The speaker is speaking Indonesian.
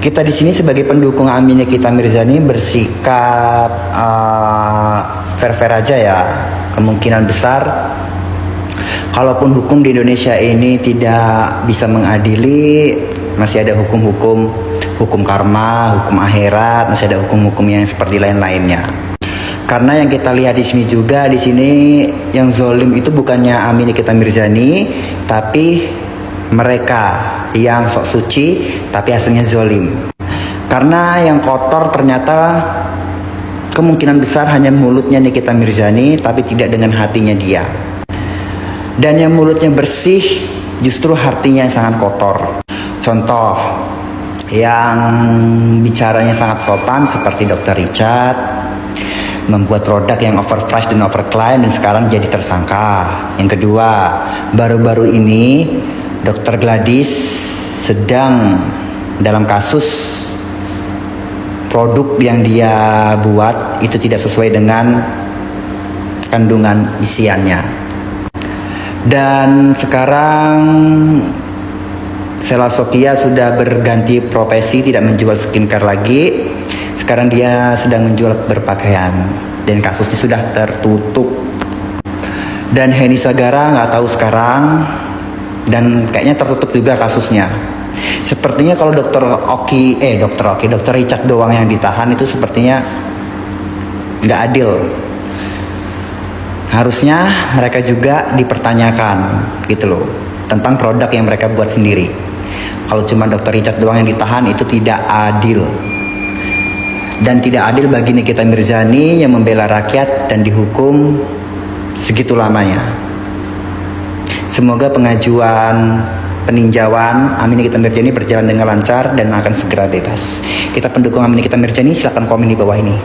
Kita di sini sebagai pendukung Amin Nikita Mirzani bersikap fair-fair aja ya. Kemungkinan besar kalaupun hukum di Indonesia ini tidak bisa mengadili, masih ada hukum karma, hukum akhirat, masih ada hukum-hukum yang seperti lain-lainnya. Karena yang kita lihat di sini juga, di sini yang zolim itu bukannya Amin Nikita Mirzani, tapi mereka yang sok suci tapi hasilnya zolim. Karena yang kotor ternyata kemungkinan besar hanya mulutnya Nikita Mirzani, tapi tidak dengan hatinya dia. Dan yang mulutnya bersih justru hatinya yang sangat kotor. Contoh yang bicaranya sangat sopan seperti Dr. Richard, membuat produk yang overpriced dan overclaim dan sekarang jadi tersangka. Yang kedua, baru-baru ini Dr. Gladys sedang dalam kasus produk yang dia buat itu tidak sesuai dengan kandungan isiannya. Dan sekarang Sela Sokia sudah berganti profesi, tidak menjual skincare lagi. Sekarang dia sedang menjual berpakaian dan kasusnya sudah tertutup. Dan Heni Sagara nggak tahu sekarang, dan kayaknya tertutup juga kasusnya. Sepertinya kalau Dr. Richard doang yang ditahan, itu sepertinya nggak adil. Harusnya mereka juga dipertanyakan gitu loh, tentang produk yang mereka buat sendiri. Kalau cuma Dr. Richard doang yang ditahan, itu tidak adil. Dan tidak adil bagi Nikita Mirzani yang membela rakyat dan dihukum segitu lamanya. Semoga pengajuan peninjauan Amin Nikita Mirzani berjalan dengan lancar dan akan segera bebas. Kita pendukung Amin Nikita Mirzani, silahkan komen di bawah ini.